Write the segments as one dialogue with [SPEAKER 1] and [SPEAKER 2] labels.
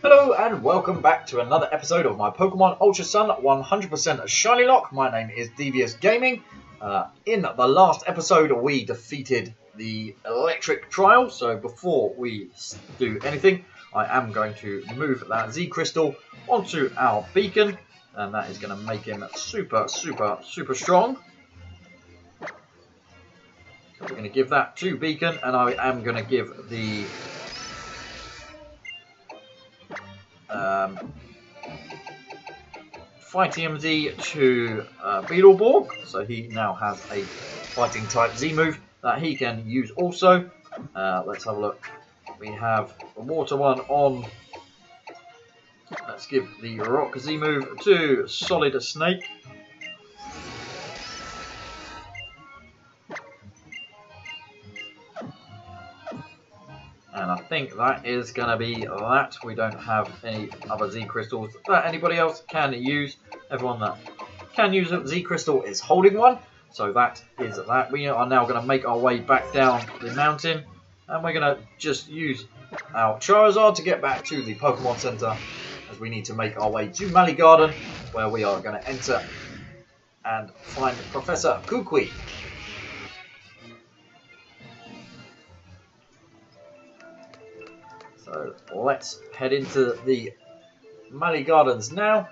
[SPEAKER 1] Hello and welcome back to another episode of my Pokemon Ultra Sun 100% Shinylocke. My name is Devious Gaming. In the last episode we defeated the electric trial, so before we do anything I am going to move that Z Crystal onto our beacon, and that is going to make him super strong. So we're going to give that to Beacon, and I am going to give the Fighting MZ to Beetleborg, so he now has a fighting type Z move that he can use also. Let's have a look. We have the water one on. Let's give the rock Z move to Solid Snake. And I think that is going to be that. We don't have any other Z crystals that anybody else can use. Everyone that can use a Z crystal is holding one. So that is that. We are now going to make our way back down the mountain. And we're going to just use our Charizard to get back to the Pokemon Center, as we need to make our way to Mally Garden, where we are going to enter and find Professor Kukui. So let's head into the Mally Gardens now.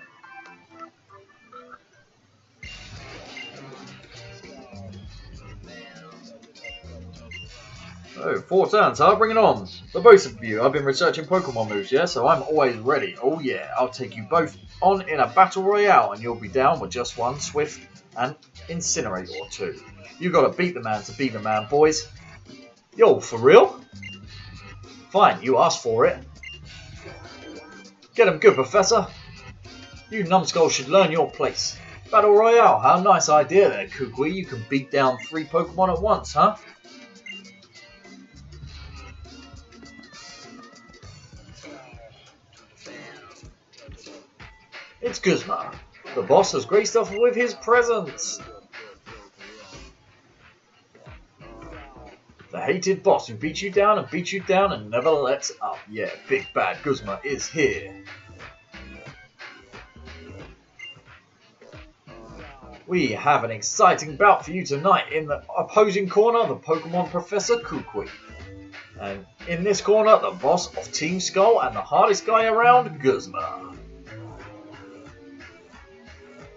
[SPEAKER 1] So 4 turns, huh? Bring it on. For both of you, I've been researching Pokemon moves, yeah? So I'm always ready. Oh yeah, I'll take you both on in a battle royale, and you'll be down with just one Swift and Incinerate or two. You gotta beat the man to be the man, boys. Yo, for real? Fine, you asked for it. Get him good, Professor. You numbskulls should learn your place. Battle Royale, how nice idea there, Kukui. You can beat down 3 Pokemon at once, huh? It's Guzma. The boss has graced us with his presence. The hated boss who beats you down and never lets up. Yeah, big bad Guzma is here. We have an exciting bout for you tonight. In the opposing corner, the Pokemon Professor Kukui. And in this corner, the boss of Team Skull and the hardest guy around, Guzma.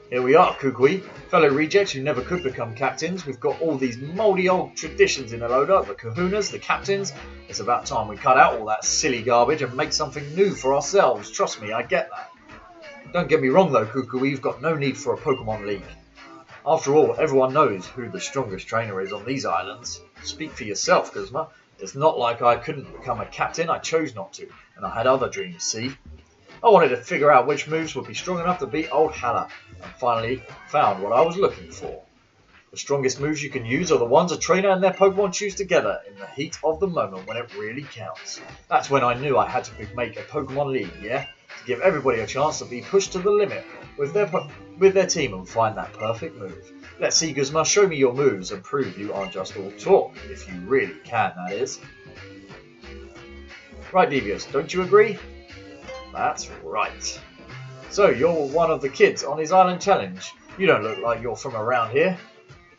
[SPEAKER 1] Here we are, Kukui. Fellow rejects who never could become captains. We've got all these mouldy old traditions in the loader. The kahunas, the captains. It's about time we cut out all that silly garbage and make something new for ourselves. Trust me, I get that. Don't get me wrong though, Kukui. You've got no need for a Pokemon League. After all, everyone knows who the strongest trainer is on these islands. Speak for yourself, Guzma. It's not like I couldn't become a captain. I chose not to. And I had other dreams, see? I wanted to figure out which moves would be strong enough to beat old Halla, and finally found what I was looking for. The strongest moves you can use are the ones a trainer and their Pokemon choose together in the heat of the moment when it really counts. That's when I knew I had to make a Pokemon League, yeah? To give everybody a chance to be pushed to the limit with their team and find that perfect move. Let's see, Guzma, show me your moves and prove you aren't just all talk, if you really can, that is. Right, Devious, don't you agree? That's right. So, you're one of the kids on his island challenge. You don't look like you're from around here.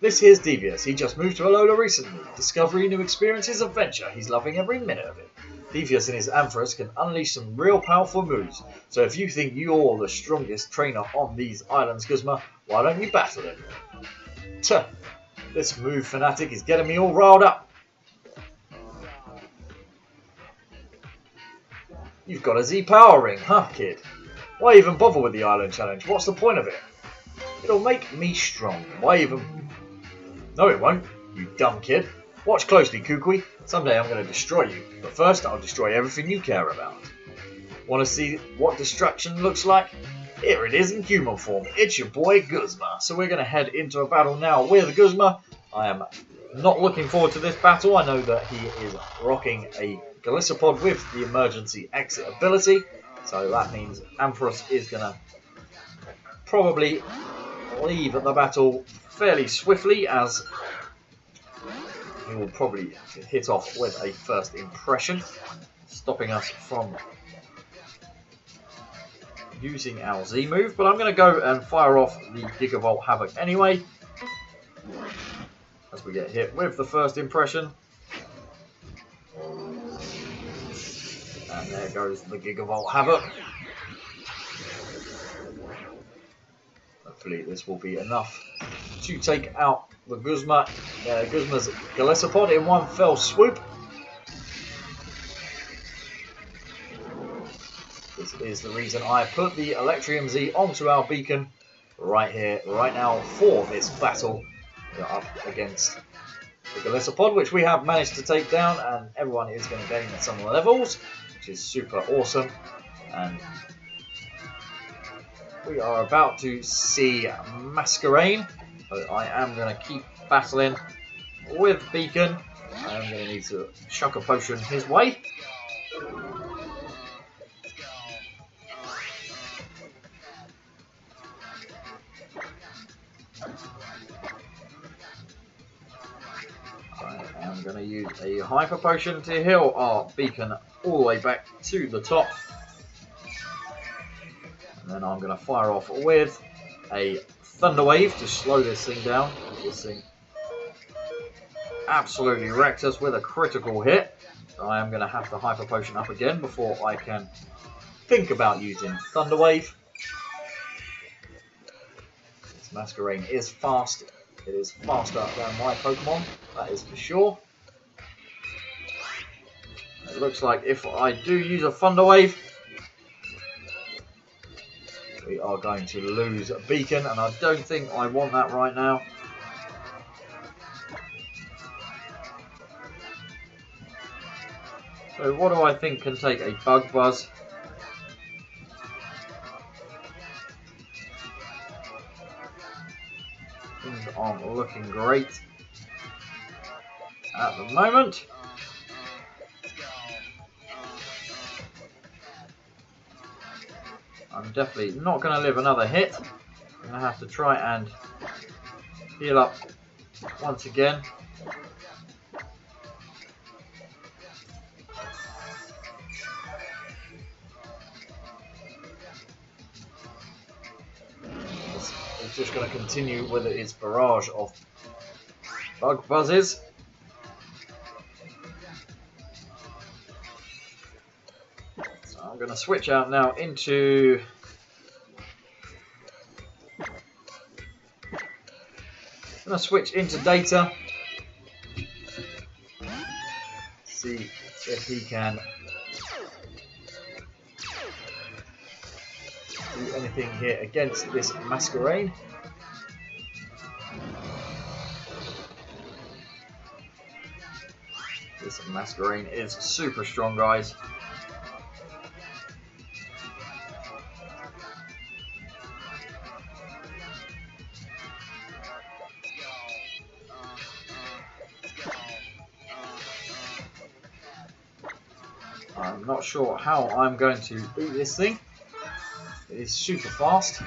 [SPEAKER 1] This here's Devious. He just moved to Alola recently. Discovery, new experiences, adventure. He's loving every minute of it. Devious and his Ampharos can unleash some real powerful moves. So if you think you're the strongest trainer on these islands, Guzma, why don't you battle him? Tuh. This move fanatic is getting me all riled up. You've got a Z Power Ring, huh, kid? Why even bother with the Island Challenge? What's the point of it? It'll make me strong. Why even... No, it won't, you dumb kid. Watch closely, Kukui. Someday I'm going to destroy you. But first, I'll destroy everything you care about. Want to see what destruction looks like? Here it is in human form. It's your boy, Guzma. So we're going to head into a battle now with Guzma. I am not looking forward to this battle. I know that he is rocking a Galissapod with the emergency exit ability, so that means Ampharos is going to probably leave the battle fairly swiftly, as he will probably hit off with a first impression, stopping us from using our Z move, but I'm going to go and fire off the Gigavolt Havoc anyway, as we get hit with the first impression. And there goes the Gigavolt Havoc. Hopefully this will be enough to take out the Guzma, Guzma's Galesopod in one fell swoop. This is the reason I put the Electrium Z onto our beacon right here, right now for this battle. We're up against the Galesopod, which we have managed to take down, and everyone is going to gain at some levels, which is super awesome. And we are about to see Masquerain, so I am going to keep battling with Beacon. I am going to need to chuck a potion his way. I'm going to use a Hyper Potion to heal our Beacon all the way back to the top. And then I'm going to fire off with a Thunder Wave to slow this thing down. This thing absolutely wrecked us with a critical hit. So I am going to have to Hyper Potion up again before I can think about using Thunder Wave. This Masquerain is fast. It is faster than my Pokemon, that is for sure. It looks like if I do use a Thunder Wave, we are going to lose a Beacon, and I don't think I want that right now. So what do I think can take a Bug Buzz? Things aren't looking great at the moment. I'm definitely not going to live another hit. I'm going to have to try and heal up once again. It's just going to continue with its barrage of Bug Buzzes. So I'm going to switch out now into Data. See if he can do anything here against this Masquerain. This Masquerain is super strong, guys. I'm not sure how I'm going to beat this thing. It is super fast,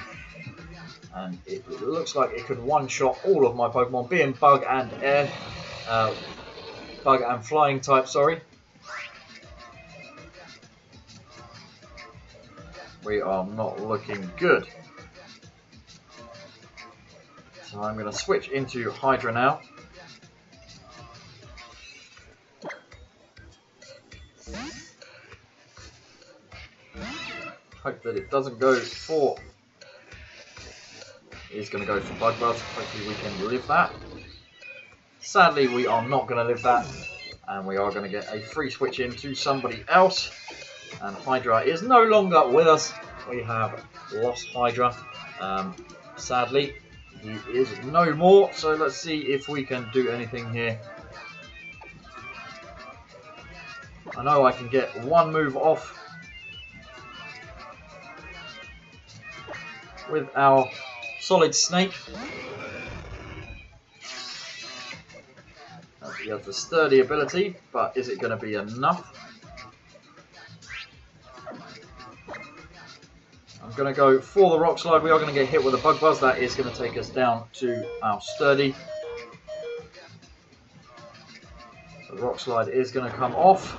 [SPEAKER 1] and it looks like it could one-shot all of my Pokemon, being bug and air, bug and flying type. Sorry. We are not looking good. So I'm going to switch into Hydra now. Hope that it doesn't go for... It's going to go for Bug Buzz. Hopefully we can live that. Sadly, we are not going to live that. And we are going to get a free switch into somebody else. And Hydra is no longer with us. We have lost Hydra. Sadly, he is no more. So let's see if we can do anything here. I know I can get one move off with our Solid Snake. He has the sturdy ability, but is it going to be enough? I'm going to go for the Rock Slide. We are going to get hit with a Bug Buzz. That is going to take us down to our sturdy. The Rock Slide is going to come off.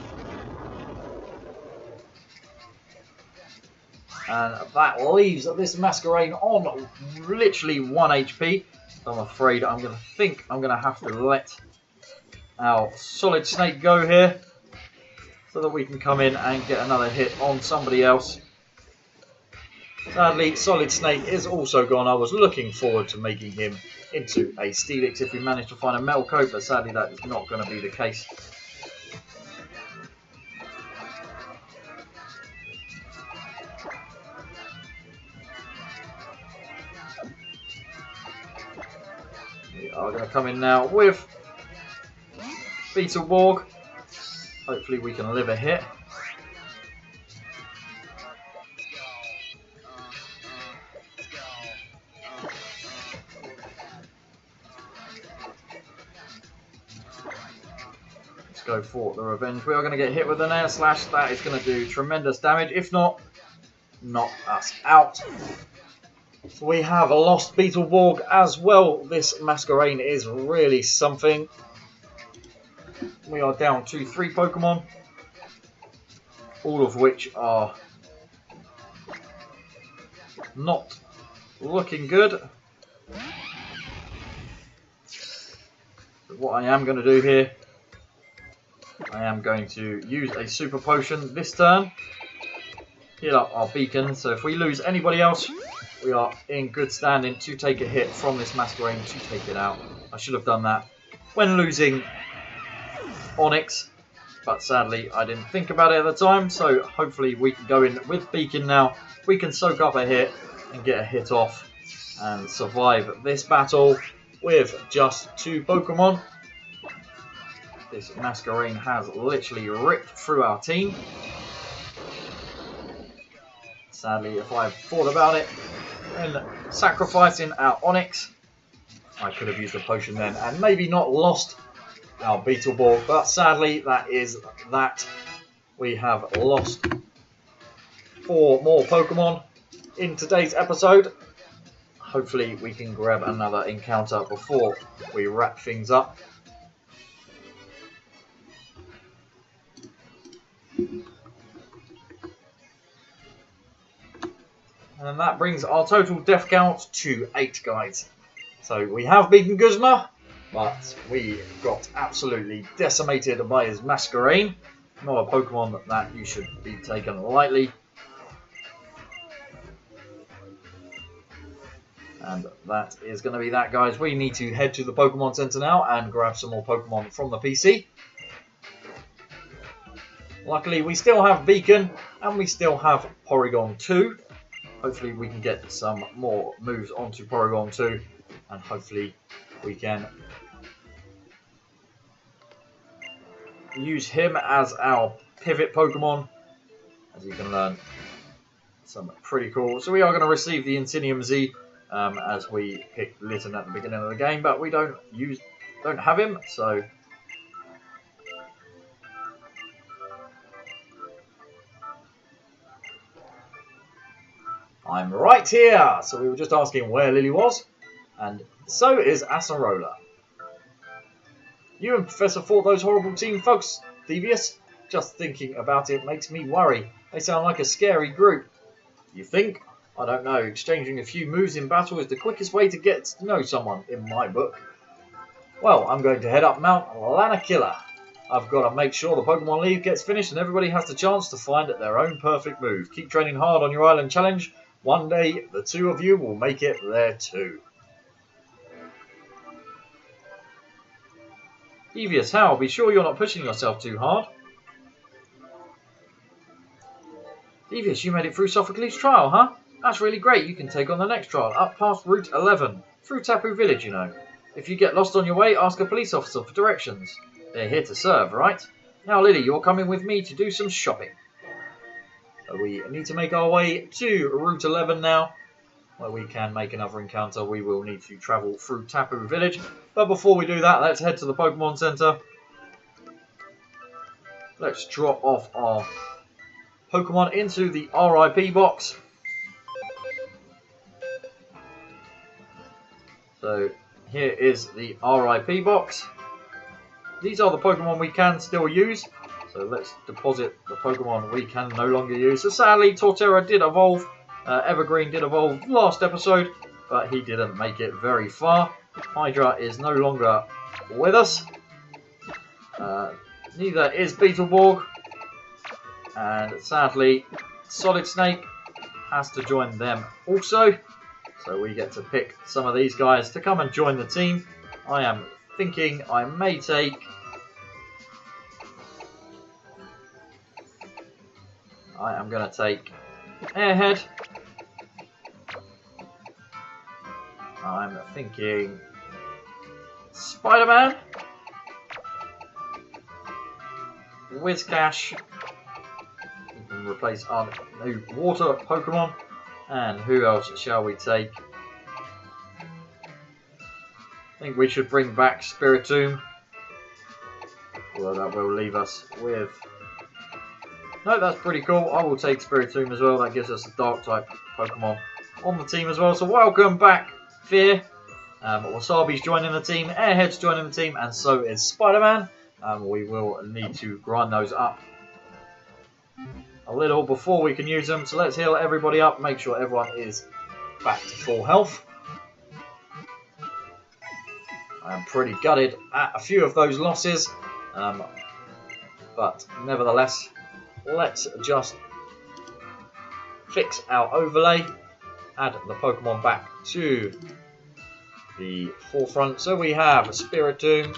[SPEAKER 1] And that leaves this Masquerade on literally 1 HP. So I'm afraid I'm going to have to let our Solid Snake go here, so that we can come in and get another hit on somebody else. Sadly, Solid Snake is also gone. I was looking forward to making him into a Steelix if we managed to find a metal coat, but sadly that is not going to be the case. We are going to come in now with Beetleborg. Hopefully we can live a hit. Let's go for the revenge. We are going to get hit with an air slash. That is going to do tremendous damage. If not, knock us out. So we have lost Beetleborg as well. This Masquerade is really something. We are down to 3 Pokemon, all of which are not looking good. But what I am going to do here, I am going to use a Super Potion this turn, heal up our Beacon, so if we lose anybody else, we are in good standing to take a hit from this Masquerade to take it out. I should have done that when losing Onyx, but sadly I didn't think about it at the time, so hopefully we can go in with Beacon now. We can soak up a hit and get a hit off and survive this battle with just 2 Pokemon. This Masquerade has literally ripped through our team. Sadly, if I thought about it when sacrificing our Onyx, I could have used a potion then and maybe not lost our Beetleborg, but sadly that is that. We have lost 4 more Pokemon in today's episode. Hopefully we can grab another encounter before we wrap things up. And that brings our total death count to 8, guys. So we have beaten Guzma, but we got absolutely decimated by his Masquerade. Not a Pokemon that you should be taken lightly. And that is going to be that, guys. We need to head to the Pokemon Center now and grab some more Pokemon from the PC. Luckily, we still have Beacon and we still have Porygon 2. Hopefully we can get some more moves onto Porygon 2 and hopefully we can use him as our pivot Pokemon, as you can learn some pretty cool. So we are going to receive the Intinium Z as we picked Litten at the beginning of the game, but we don't have him, so I'm right here. So we were just asking where Lily was, and so is Acerola. You and Professor fought those horrible team folks, Devious. Just thinking about it makes me worry. They sound like a scary group. You think? I don't know. Exchanging a few moves in battle is the quickest way to get to know someone, in my book. Well, I'm going to head up Mount Lanakilla. I've got to make sure the Pokemon League gets finished and everybody has the chance to find their own perfect move. Keep training hard on your island challenge. One day, the 2 of you will make it there too. Devious, how? Be sure you're not pushing yourself too hard. Devious, you made it through Sophocles' trial, huh? That's really great. You can take on the next trial, up past Route 11, through Tapu Village, you know. If you get lost on your way, ask a police officer for directions. They're here to serve, right? Now, Lily, you're coming with me to do some shopping. So we need to make our way to Route 11 now, where we can make another encounter. We will need to travel through Tapu Village. But before we do that, let's head to the Pokemon Center. Let's drop off our Pokemon into the RIP box. So here is the RIP box. These are the Pokemon we can still use. So let's deposit the Pokemon we can no longer use. So sadly, Torterra did evolve Evergreen did evolve last episode, but he didn't make it very far. Hydra is no longer with us. Neither is Beetleborg. And sadly, Solid Snake has to join them also. So we get to pick some of these guys to come and join the team. I am thinking I may take... I am going to take Airhead. I'm thinking Spider-Man. Whiscash. We can replace our new water Pokemon. And who else shall we take? I think we should bring back Spiritomb. Although that will leave us with... No, that's pretty cool. I will take Spiritomb as well. That gives us a dark type Pokemon on the team as well. So welcome back, Fear. Wasabi's joining the team. Airhead's joining the team. And so is Spider-Man. We will need to grind those up a little before we can use them. So let's heal everybody up. Make sure everyone is back to full health. I'm pretty gutted at a few of those losses. But nevertheless, let's just fix our overlay. Add the Pokemon back to the forefront. So we have Spiritomb.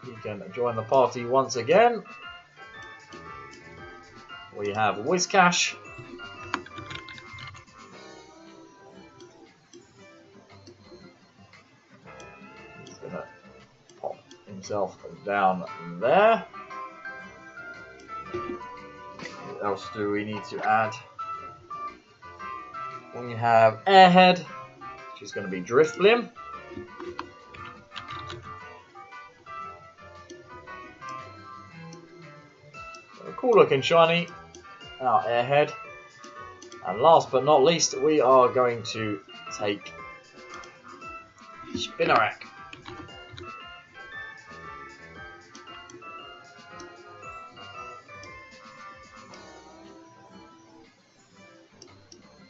[SPEAKER 1] He can join the party once again. We have Whiscash. He's going to pop himself down there. What else do we need to add? We have Airhead, which is going to be Drifblim. A cool looking shiny, our Airhead. And last but not least, we are going to take Spinarak.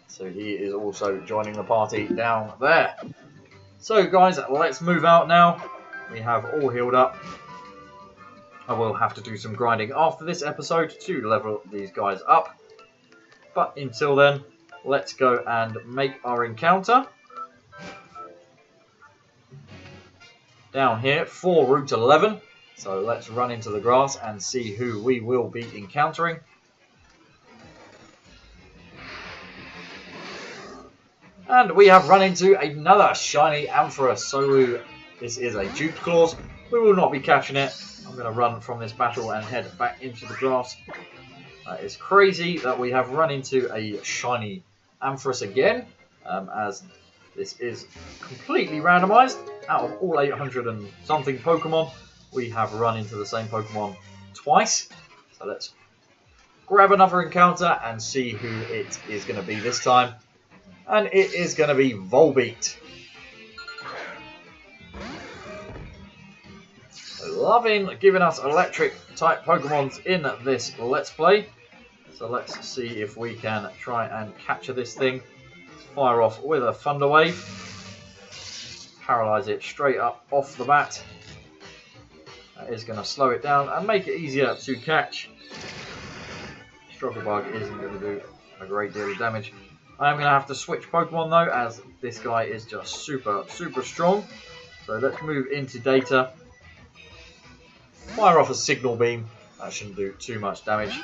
[SPEAKER 1] So he is also joining the party down there. So guys, let's move out now. We have all healed up. I will have to do some grinding after this episode to level these guys up. But until then, let's go and make our encounter. Down here for Route 11. So let's run into the grass and see who we will be encountering. And we have run into another shiny Ampharos. So this is a Duped Claws. We will not be catching it. I'm going to run from this battle and head back into the grass. It's crazy that we have run into a shiny Ampharos again, as this is completely randomized. Out of all 800 and something Pokemon, we have run into the same Pokemon twice. So let's grab another encounter and see who it is going to be this time. And it is going to be Volbeat. Loving giving us electric type Pokemons in this Let's Play. So let's see if we can try and capture this thing. Fire off with a Thunder Wave. Paralyze it straight up off the bat. That is going to slow it down and make it easier to catch. Struggle Bug isn't going to do a great deal of damage. I am going to have to switch Pokemon though, as this guy is just super strong. So let's move into data. Fire off a Signal Beam. That shouldn't do too much damage.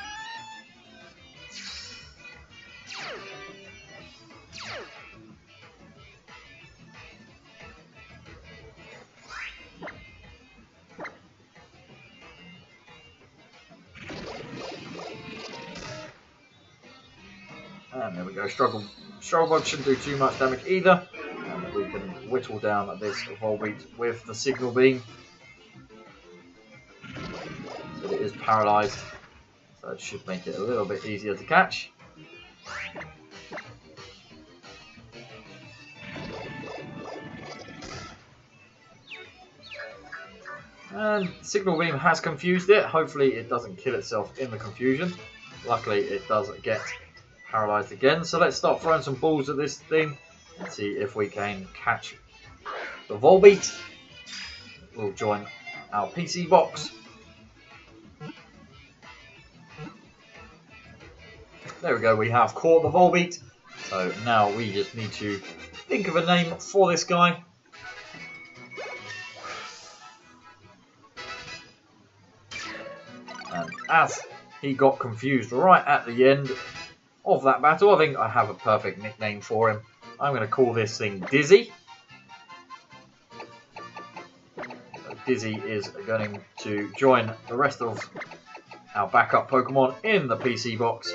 [SPEAKER 1] And there we go. Struggle Bug shouldn't do too much damage either. And we can whittle down this Volbeat with the Signal Beam. So it is paralysed. So it should make it a little bit easier to catch. And Signal Beam has confused it. Hopefully it doesn't kill itself in the confusion. Luckily it does get paralysed again. So let's start throwing some balls at this thing and see if we can catch the Volbeat. We'll join our PC box. There we go, we have caught the Volbeat. So now we just need to think of a name for this guy. And as he got confused right at the end of that battle, I think I have a perfect nickname for him. I'm going to call this thing Dizzy. So Dizzy is going to join the rest of our backup Pokemon in the PC box.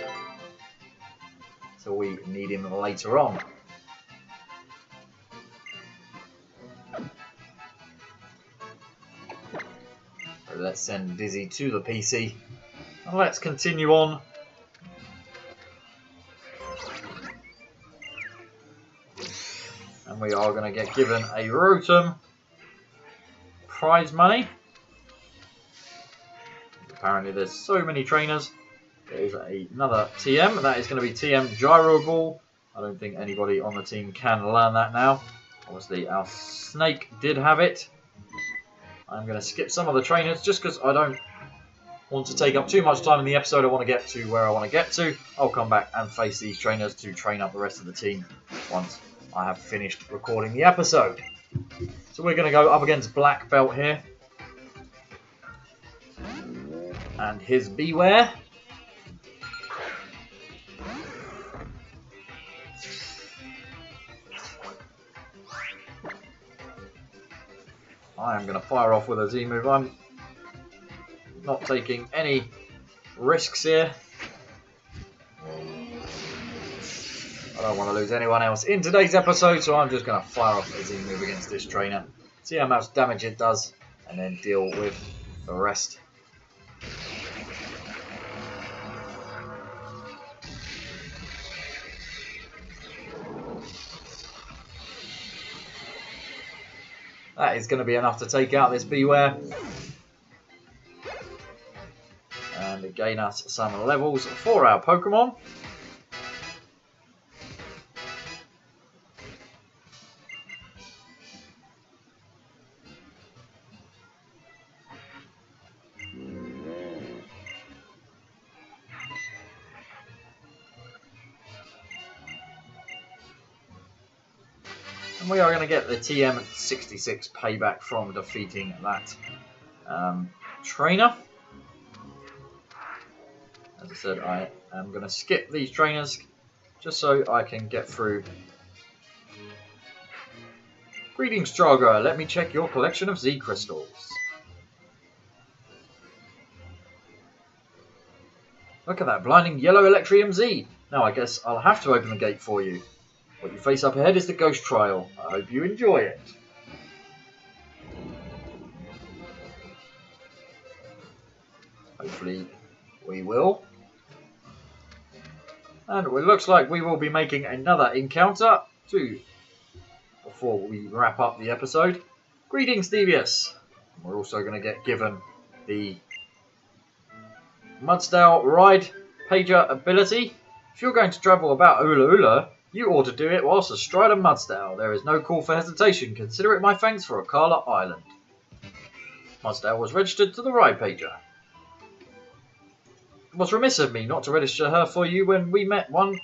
[SPEAKER 1] So we need him later on. So let's send Dizzy to the PC. And let's continue on. And we are going to get given a Rotom prize money. Apparently there's so many trainers. There is another TM. That is going to be TM Gyro Ball. I don't think anybody on the team can learn that now. Obviously our Snake did have it. I'm going to skip some of the trainers just because I don't want to take up too much time in the episode. I want to get to where I want to get to. I'll come back and face these trainers to train up the rest of the team once I have finished recording the episode. So we're going to go up against Black Belt here. And his Beware. I am going to fire off with a Z-move. I'm not taking any risks here. I don't want to lose anyone else in today's episode, so I'm just going to fire off a Z-move against this trainer. See how much damage it does, and then deal with the rest. That is going to be enough to take out this Beware. And gain us some levels for our Pokemon. And we are going to get the TM66 payback from defeating that trainer. As I said, I am going to skip these trainers just so I can get through. Greetings, Drago. Let me check your collection of Z crystals. Look at that blinding yellow Electrium Z. Now I guess I'll have to open the gate for you. What you face up ahead is the Ghost Trial. I hope you enjoy it. Hopefully we will. And it looks like we will be making another encounter before we wrap up the episode. Greetings, Devious. We're also going to get given the Mudsdale Ride Pager ability. If you're going to travel about Ula Ula, you ought to do it whilst astride a Mudsdale. There is no call for hesitation. Consider it my thanks for Akala Island. Mudsdale was registered to the Ride Pager. It was remiss of me not to register her for you when we met one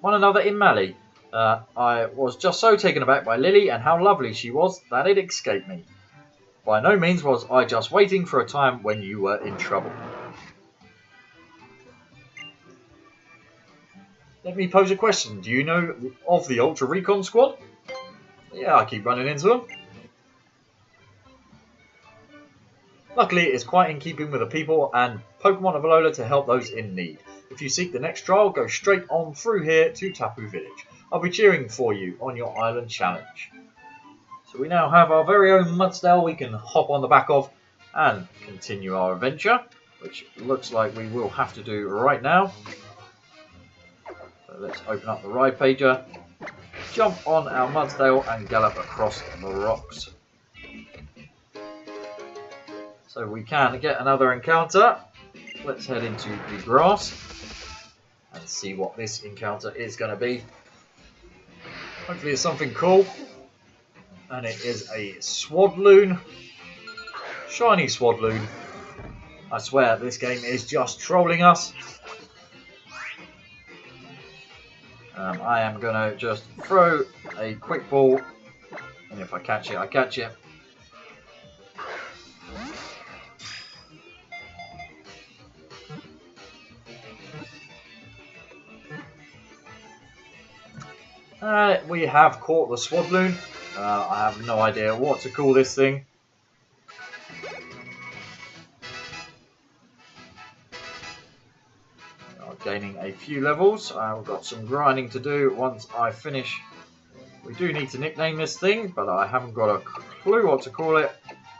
[SPEAKER 1] another in Mali. I was just so taken aback by Lily and how lovely she was that it escaped me. By no means was I just waiting for a time when you were in trouble. Let me pose a question. Do you know of the Ultra Recon Squad? Yeah, I keep running into them. Luckily, it's quite in keeping with the people and Pokemon of Alola to help those in need. If you seek the next trial, go straight on through here to Tapu Village. I'll be cheering for you on your island challenge. So we now have our very own Mudsdale we can hop on the back of and continue our adventure, which looks like we will have to do right now. So let's open up the Ride Pager, jump on our Mudsdale and gallop across the rocks. so we can get another encounter. Let's head into the grass and see what this encounter is going to be. Hopefully it's something cool. And it is a Swadloon. Shiny Swadloon. I swear this game is just trolling us. I am going to just throw a quick ball. And if I catch it, I catch it. We have caught the Swadloon. I have no idea what to call this thing. Gaining a few levels. I've got some grinding to do once I finish. We do need to nickname this thing, but I haven't got a clue what to call it.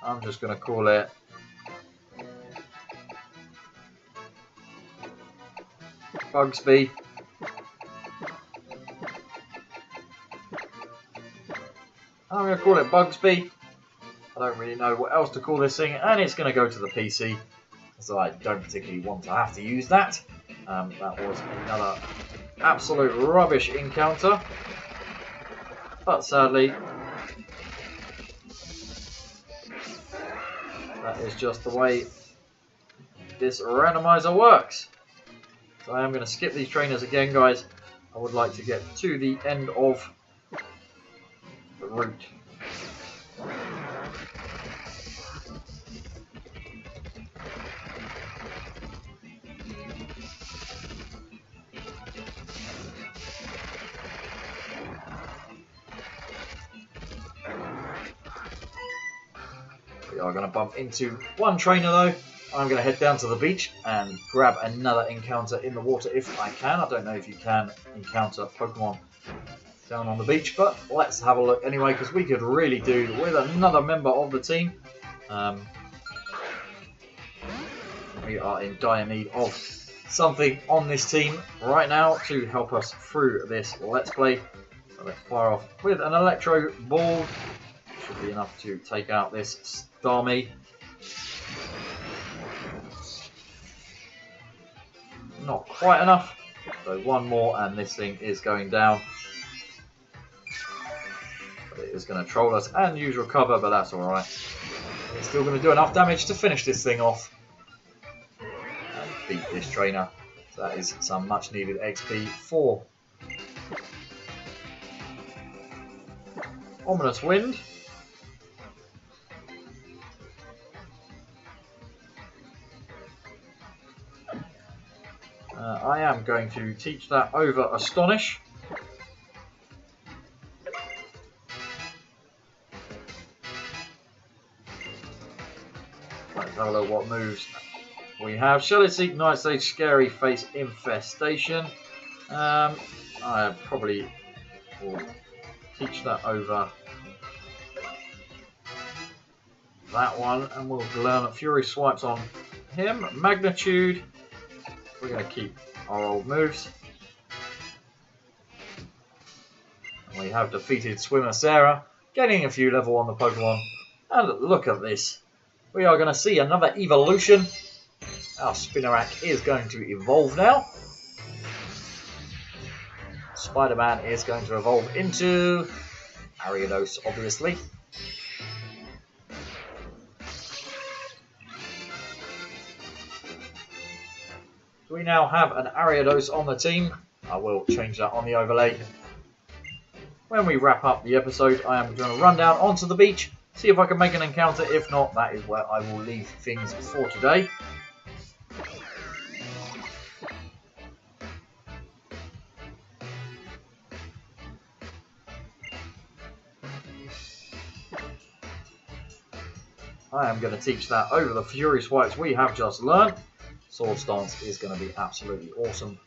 [SPEAKER 1] I'm just going to call it Bugsby. I'm going to call it Bugsby. I don't really know what else to call this thing, and it's going to go to the PC, so I don't particularly want to have to use that. That was another absolute rubbish encounter, but sadly that is just the way this randomizer works. So I am going to skip these trainers again, guys. I would like to get to the end of the route. We are going to bump into one trainer though. I'm going to head down to the beach and grab another encounter in the water if I can. I don't know if you can encounter Pokemon down on the beach, but let's have a look anyway, because we could really do with another member of the team. We are in dire need of something on this team right now to help us through this Let's Play. So let's fire off with an Electro Ball. Should be enough to take out this Starmie. Not quite enough. So one more and this thing is going down. But it is going to troll us and use recover, but that's alright. It's still going to do enough damage to finish this thing off. And beat this trainer. So that is some much needed XP for Ominous Wind. I am going to teach that over Astonish. Let's have a look what moves we have. Shell Seek, Night Stage, Scary Face, Infestation. I probably will teach that over that one, and we'll learn Fury Swipes on him. Magnitude. We're going to keep our old moves. And we have defeated Swimmer Sarah, getting a few level on the Pokemon. And look at this. We are going to see another evolution. Our Spinarak is going to evolve now. Spider-Man is going to evolve into Ariados, obviously. We now have an Ariados on the team. I will change that on the overlay. When we wrap up the episode, I am going to run down onto the beach, see if I can make an encounter. If not, that is where I will leave things for today. I am going to teach that over the Fury Swipes we have just learned. Sword Stance is going to be absolutely awesome.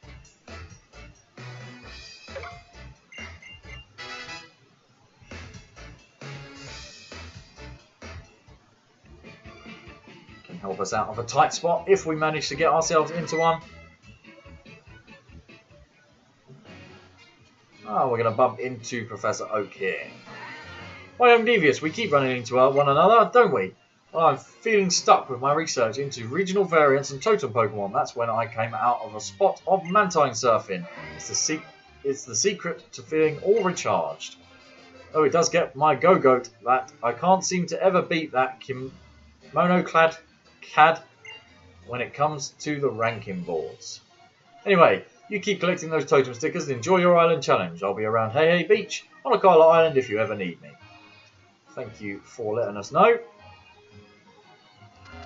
[SPEAKER 1] Can help us out of a tight spot if we manage to get ourselves into one. Oh, we're going to bump into Professor Oak here. Well, I'm Devious. We keep running into one another, don't we? Well, I'm feeling stuck with my research into regional variants and totem Pokemon. That's when I came out of a spot of Mantine surfing. It's the secret to feeling all recharged. Oh, it does get my Go-Goat that I can't seem to ever beat that kimono-clad cad when it comes to the ranking boards. Anyway, you keep collecting those totem stickers and enjoy your island challenge. I'll be around Hey Hey Beach on Akala Island if you ever need me. Thank you for letting us know.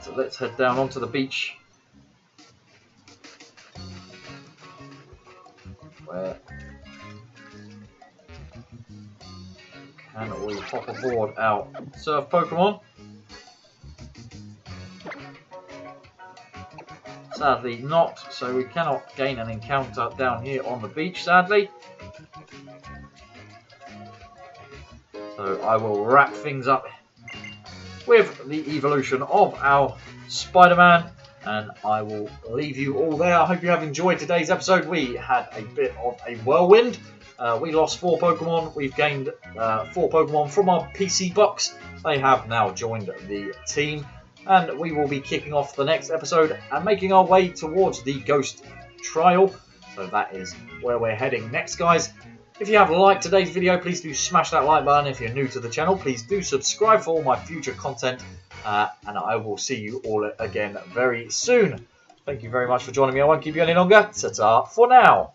[SPEAKER 1] So let's head down onto the beach where can we hop aboard our surf Pokemon. Sadly not, so we cannot gain an encounter down here on the beach, sadly. So I will wrap things up with the evolution of our Spider-Man, and I will leave you all there. I hope you have enjoyed today's episode. We had a bit of a whirlwind. We lost 4 Pokemon. We've gained 4 Pokemon from our PC box. They have now joined the team, and we will be kicking off the next episode and making our way towards the Ghost Trial. So that is where we're heading next, guys. If you have liked today's video, please do smash that like button. If you're new to the channel, please do subscribe for all my future content. And I will see you all again very soon. Thank you very much for joining me. I won't keep you any longer. Ta-ta for now.